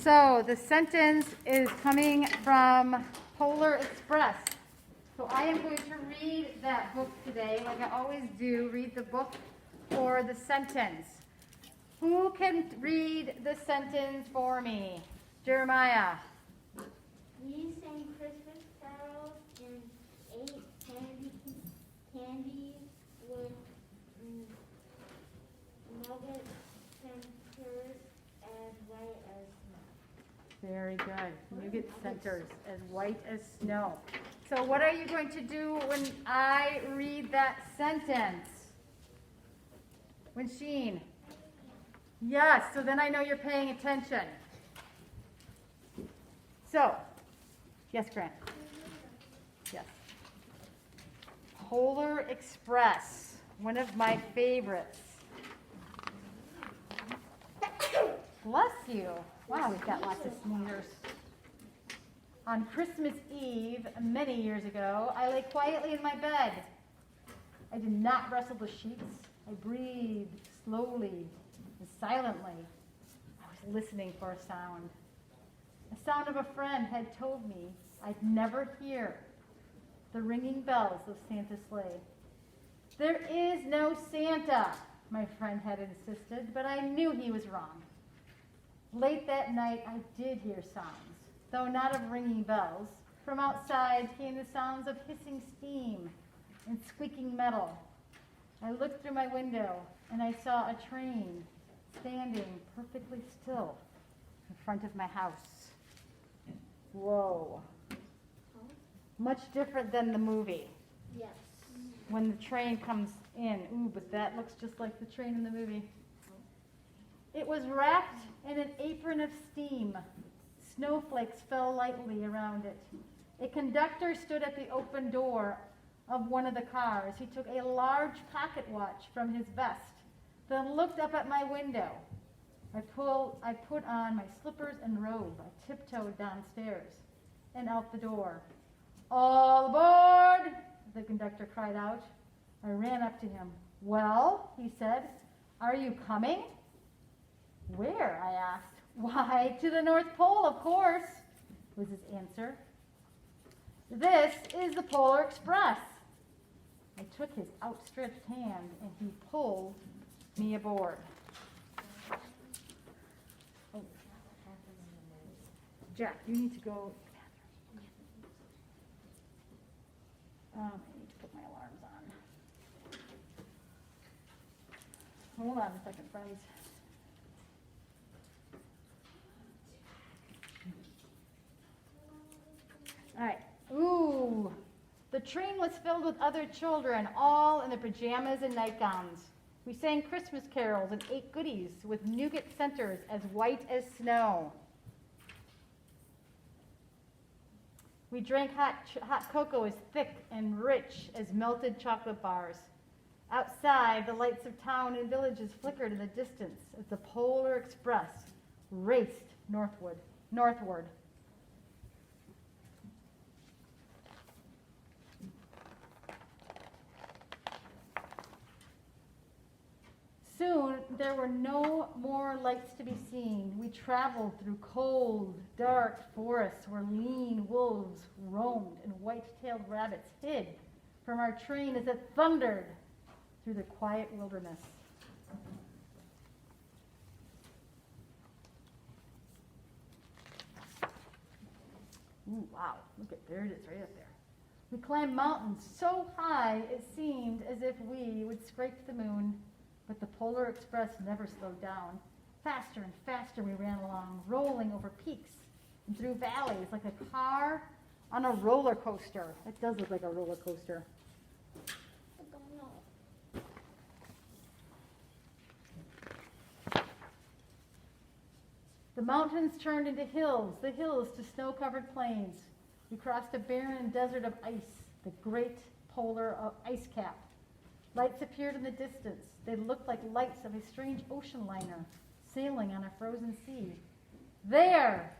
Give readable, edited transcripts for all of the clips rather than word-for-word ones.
So the sentence is coming from Polar Express. So I am going to read that book today, like I always do, read the book or the sentence. Who can read the sentence for me? Jeremiah. We sang Christmas carols and ate candy with nugget centers as white as snow. Very good. Nougat centers as white as snow. So what are you going to do when I read that sentence? Winsheen? Yes, so then I know you're paying attention. So, yes, Grant? Yes. Polar Express, one of my favorites. Bless you. Wow, we've got lots of sneezers. On Christmas Eve, many years ago, I lay quietly in my bed. I did not rustle the sheets. I breathed slowly and silently. I was listening for a sound. The sound of a friend had told me I'd never hear the ringing bells of Santa's sleigh. There is no Santa, my friend had insisted, but I knew he was wrong. Late that night, I did hear sounds, though not of ringing bells. From outside came the sounds of hissing steam and squeaking metal. I looked through my window, and I saw a train standing perfectly still in front of my house. Whoa. Much different than the movie. Yes. When the train comes in. Ooh, but that looks just like the train in the movie. It was wrapped in an apron of steam. Snowflakes fell lightly around it. A conductor stood at the open door of one of the cars. He took a large pocket watch from his vest, then looked up at my window. I put on my slippers and robe. I tiptoed downstairs and out the door. All aboard, the conductor cried out. I ran up to him. Well, he said, are you coming? Where? I asked. Why, to the North Pole, of course, was his answer. This is the Polar Express. I took his outstretched hand and he pulled me aboard. Oh. Jack, you need to go. I need to put my alarms on. Hold on a second, friends. All right. Ooh. The train was filled with other children, all in their pajamas and nightgowns. We sang Christmas carols and ate goodies with nougat centers as white as snow. We drank hot cocoa as thick and rich as melted chocolate bars. Outside, the lights of town and villages flickered in the distance as the Polar Express raced northward. Soon, there were no more lights to be seen. We traveled through cold, dark forests where lean wolves roamed and white-tailed rabbits hid from our train as it thundered through the quiet wilderness. Ooh, wow, look at, there it is, right up there. We climbed mountains so high it seemed as if we would scrape the moon. But the Polar Express never slowed down. Faster and faster we ran along, rolling over peaks and through valleys like a car on a roller coaster. It does look like a roller coaster. The mountains turned into hills, the hills to snow-covered plains. We crossed a barren desert of ice, the great polar ice cap. Lights appeared in the distance. They looked like lights of a strange ocean liner sailing on a frozen sea. There,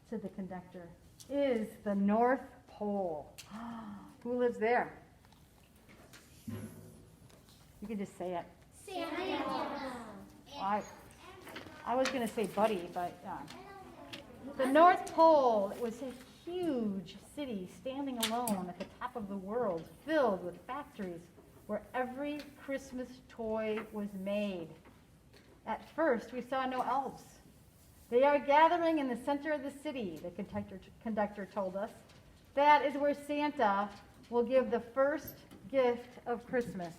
said the conductor, is the North Pole. Who lives there? You can just say it. Santa. I was going to say Buddy, but The North Pole was a huge city standing alone at the top of the world, filled with factories where every Christmas toy was made. At first, we saw no elves. They are gathering in the center of the city, the conductor told us. That is where Santa will give the first gift of Christmas.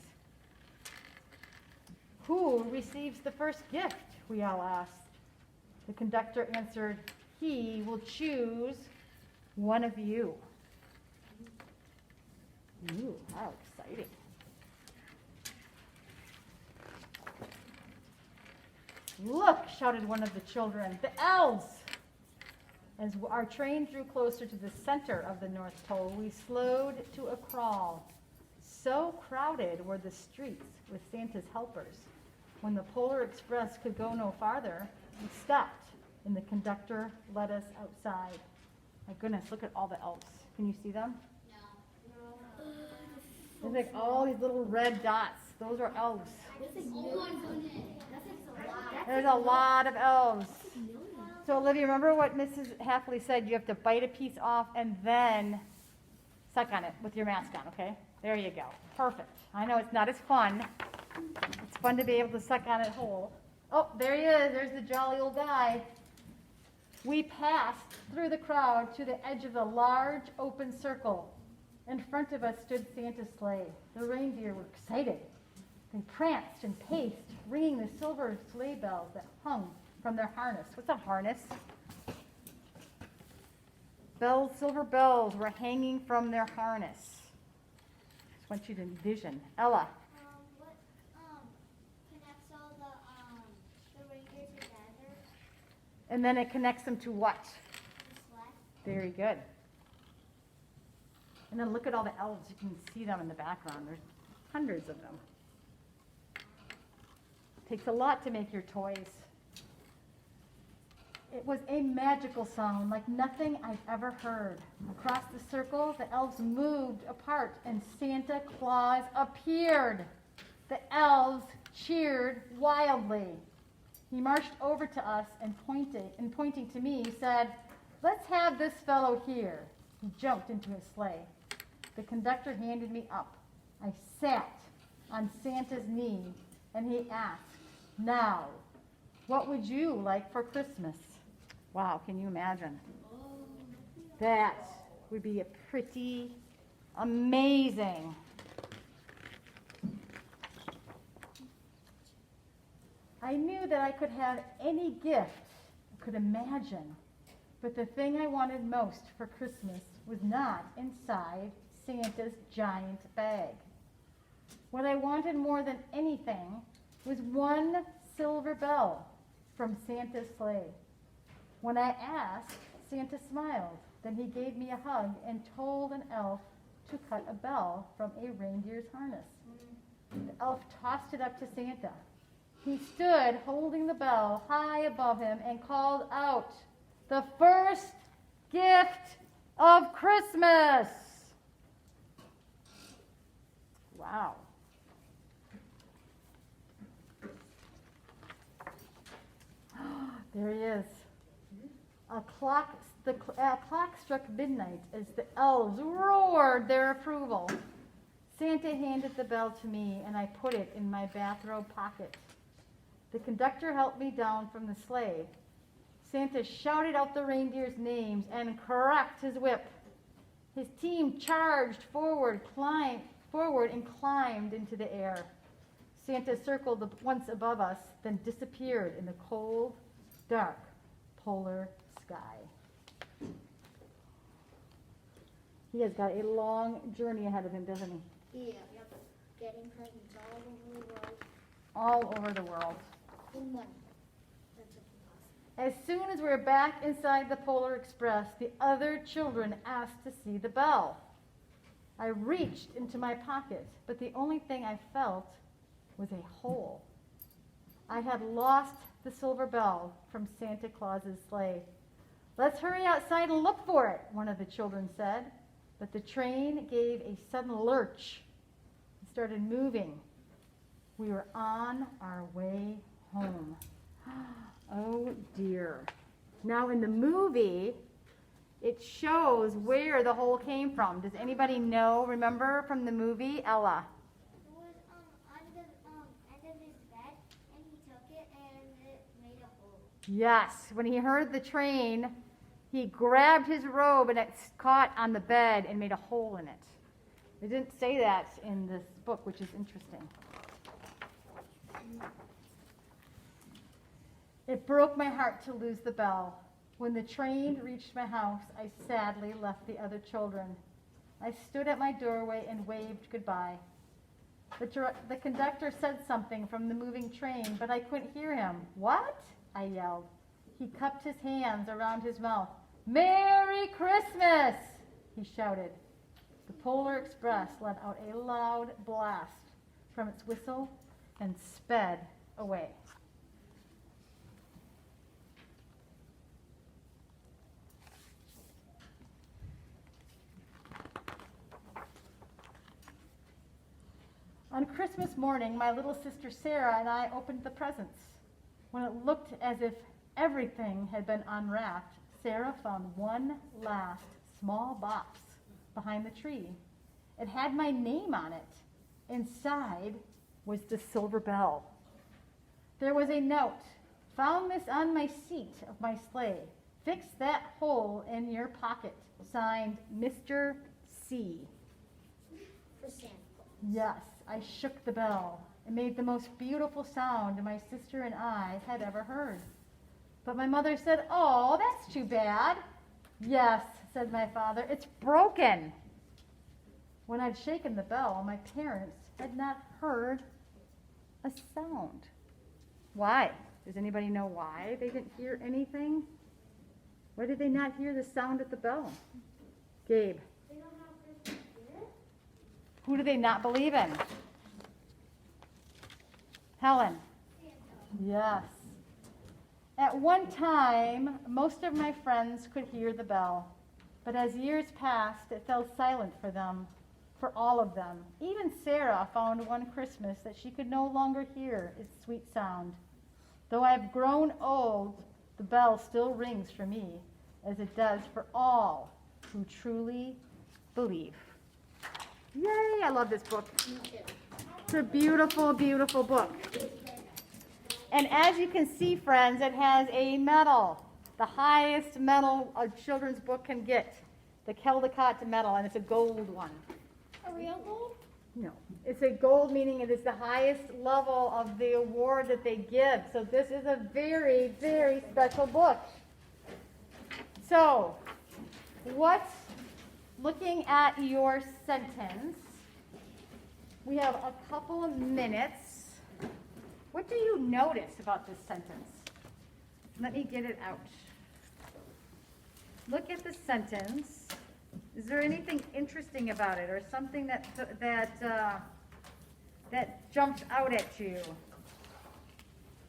Who receives the first gift? We all asked. The conductor answered, he will choose one of you. Ooh, how exciting. Look, shouted one of the children, the elves! As our train drew closer to the center of the North Pole, we slowed to a crawl. So crowded were the streets with Santa's helpers. When the Polar Express could go no farther, we stopped, and the conductor led us outside. My goodness, look at all the elves. Can you see them? No. There's like all these little red dots. Those are elves. Oh my goodness. That's a lot. There's a lot of elves. So Olivia, remember what Mrs. Hafley said? You have to bite a piece off and then suck on it with your mask on, okay? There you go. Perfect. I know it's not as fun. It's fun to be able to suck on it whole. Oh, there he is. There's the jolly old guy. We passed through the crowd to the edge of the large open circle. In front of us stood Santa's sleigh. The reindeer were excited. They pranced and paced, ringing the silver sleigh bells that hung from their harness. What's a harness? Bells, silver bells were hanging from their harness. Just want you to envision. Ella. What connects all the reindeer together? And then it connects them to what? The sled. Very good. And then look at all the elves. You can see them in the background. There's hundreds of them. It takes a lot to make your toys. It was a magical sound like nothing I've ever heard. Across the circle, the elves moved apart and Santa Claus appeared. The elves cheered wildly. He marched over to us and pointing to me, said, "Let's have this fellow here." He jumped into his sleigh. The conductor handed me up. I sat on Santa's knee and he asked, "Now, what would you like for Christmas?" Wow, can you imagine? That would be a pretty amazing. I knew that I could have any gift I could imagine, but the thing I wanted most for Christmas was not inside Santa's giant bag. What I wanted more than anything was one silver bell from Santa's sleigh. When I asked, Santa smiled. Then he gave me a hug and told an elf to cut a bell from a reindeer's harness. The elf tossed it up to Santa. He stood holding the bell high above him and called out, "The first gift of Christmas!" Wow. There he is. A clock struck midnight as the elves roared their approval. Santa handed the bell to me, and I put it in my bathrobe pocket. The conductor helped me down from the sleigh. Santa shouted out the reindeers' names and cracked his whip. His team charged forward and climbed into the air. Santa circled once above us, then disappeared in the cold, dark polar sky. He has got a long journey ahead of him, doesn't he? Yeah. Getting presents all over the world. All over the world. In money. That's impossible. As soon as we were back inside the Polar Express, the other children asked to see the bell. I reached into my pocket, but the only thing I felt was a hole. I had lost the silver bell from Santa Claus's sleigh. "Let's hurry outside and look for it," one of the children said. But the train gave a sudden lurch and started moving. We were on our way home. Oh dear. Now in the movie, it shows where the hole came from. Does anybody know, remember from the movie? Ella. It was on the end of his bed, and he took it and it made a hole. Yes, when he heard the train, he grabbed his robe and it caught on the bed and made a hole in it. They didn't say that in this book, which is interesting. It broke my heart to lose the bell. When the train reached my house, I sadly left the other children. I stood at my doorway and waved goodbye. The conductor said something from the moving train, but I couldn't hear him. What? I yelled. He cupped his hands around his mouth. Merry Christmas! He shouted. The Polar Express let out a loud blast from its whistle and sped away. On Christmas morning, my little sister Sarah and I opened the presents. When it looked as if everything had been unwrapped, Sarah found one last small box behind the tree. It had my name on it. Inside was the silver bell. There was a note. Found this on my seat of my sleigh. Fix that hole in your pocket. Signed, Mr. C. For Santa. Yes, I shook the bell. It made the most beautiful sound my sister and I had ever heard. But my mother said, "Oh, that's too bad." "Yes," said my father, "it's broken." When I'd shaken the bell, my parents had not heard a sound. Why? Does anybody know why they didn't hear anything? Why did they not hear the sound at the bell? Gabe. They don't have Christmas spirit? Who do they not believe in? Helen. Yes. At one time, most of my friends could hear the bell, but as years passed, it fell silent for them, for all of them. Even Sarah found one Christmas that she could no longer hear its sweet sound. Though I've grown old, the bell still rings for me, as it does for all who truly believe. Yay, I love this book. Me too. It's a beautiful, beautiful book. And as you can see, friends, it has a medal, the highest medal a children's book can get, the Caldecott medal, and it's a gold one. A real gold? No, it's a gold, meaning it is the highest level of the award that they give. So this is a very, very special book. So, looking at your sentence, we have a couple of minutes. What do you notice about this sentence? Let me get it out. Look at the sentence. Is there anything interesting about it, or something that jumps out at you?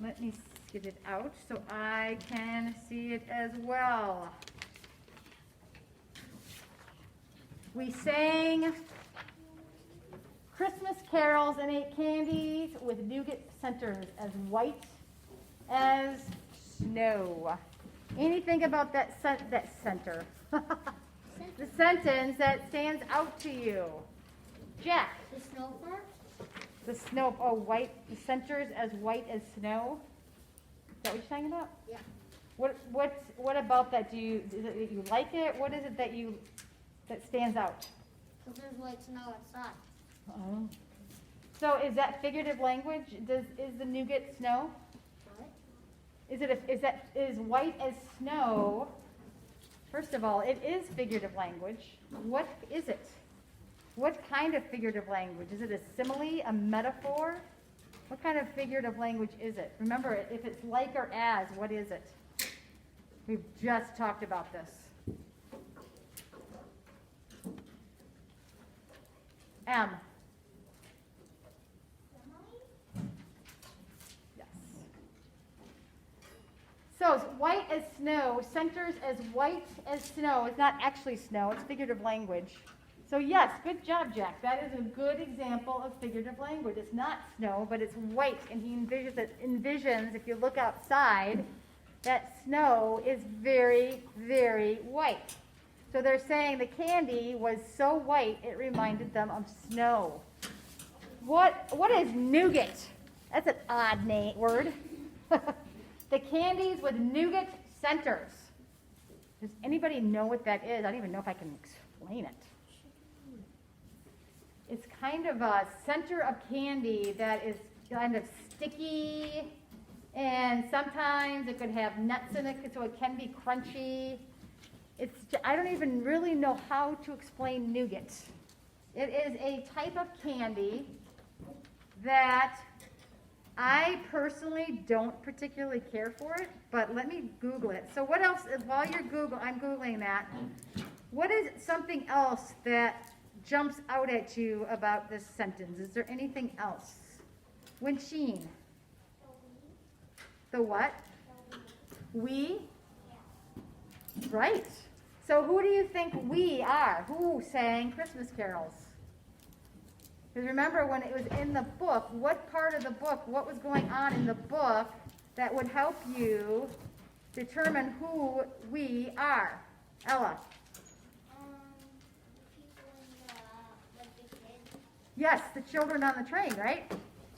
Let me get it out so I can see it as well. We sang Christmas carols and ate candies with nougat centers as white as snow. Anything about that center? The sentence that stands out to you. Jack. The snow part? The snow, white, the centers as white as snow? Is that what you're talking about? Yeah. What about that? Is it that you like it? What is it that stands out? Because there's white snow outside. Oh. So is that figurative language? Is the nougat snow? What? Is white as snow? First of all, it is figurative language. What is it? What kind of figurative language? Is it a simile, a metaphor? What kind of figurative language is it? Remember, if it's like or as, what is it? We've just talked about this. M. Yes. So it's white as snow, centers as white as snow. It's not actually snow, it's figurative language. So yes, good job, Jack. That is a good example of figurative language. It's not snow, but it's white, and he envisions, if you look outside, that snow is very, very white. So they're saying the candy was so white it reminded them of snow. What is nougat? That's an odd word. The candies with nougat centers. Does anybody know what that is? I don't even know if I can explain it. It's kind of a center of candy that is kind of sticky, and sometimes it could have nuts in it, so it can be crunchy. I don't even really know how to explain nougat. It is a type of candy that I personally don't particularly care for it, but let me Google it. So what else, while I'm Googling that, what is something else that jumps out at you about this sentence? Is there anything else? Winsheen. The what? We? Right. So who do you think we are? Who sang Christmas carols? Because remember when it was in the book, what part of the book, what was going on in the book that would help you determine who we are? Ella? People in the kids. Yes, the children on the train, right?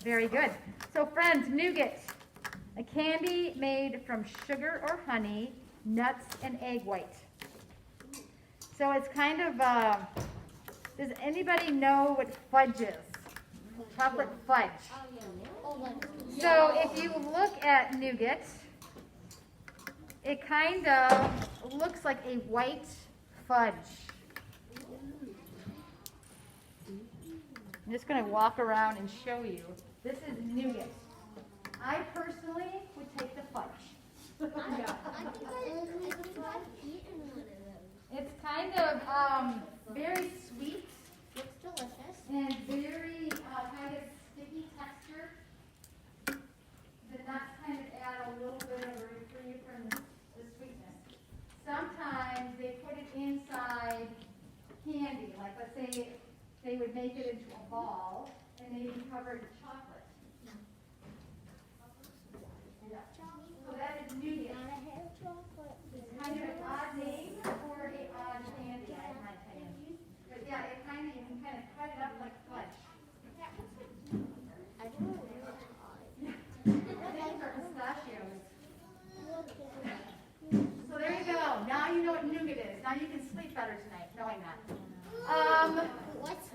Very good. So friends, nougat, a candy made from sugar or honey, nuts, and egg white. So it's kind of, does anybody know what fudge is? Chocolate fudge. So if you look at nougat, it kind of looks like a white fudge. I'm just going to walk around and show you. This is nougat. I personally would take the fudge. It's kind of very sweet. Looks delicious. And very kind of sticky texture. The nuts kind of add a little bit of a reprieve from the sweetness. Sometimes they put it inside candy, like let's say they would make it into a ball and maybe cover it in chocolate. Yeah. So that is nougat. It's kind of an odd name for an odd candy, in my opinion. But yeah, you can kind of cut it up like fudge. These are pistachios. So there you go. Now you know what nougat is. Now you can sleep better tonight, knowing that. What's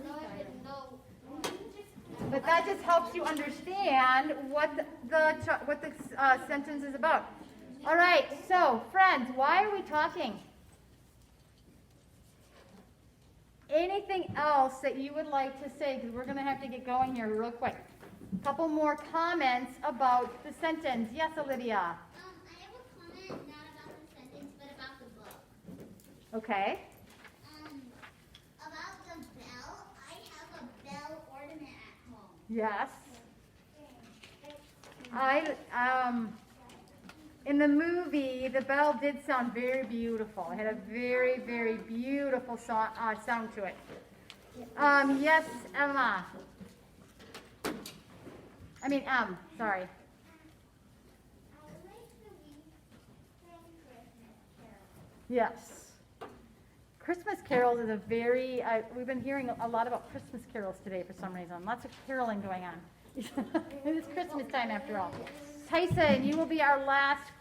But that just helps you understand what the sentence is about. All right. So friends, why are we talking? Anything else that you would like to say? Because we're going to have to get going here real quick. A couple more comments about the sentence. Yes, Olivia. I have a comment not about the sentence, but about the book. Okay. About the bell, I have a bell ornament at home. Yes. In the movie, the bell did sound very beautiful. It had a very, very beautiful sound to it. Yes, Emma. Sorry. Yes. Christmas carols is a very, we've been hearing a lot about Christmas carols today for some reason. Lots of caroling going on. It is Christmas time after all. Tyson, you will be our last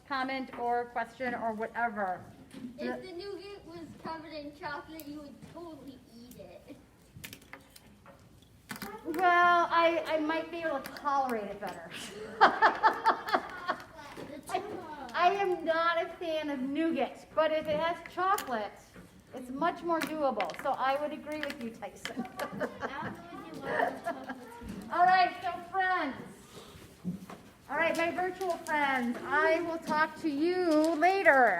comment or question or whatever. If the nougat was covered in chocolate, you would totally eat it. Well, I might be able to tolerate it better. I am not a fan of nougat, but if it has chocolate, it's much more doable. So I would agree with you, Tyson. All right, so friends. All right, my virtual friends, I will talk to you later.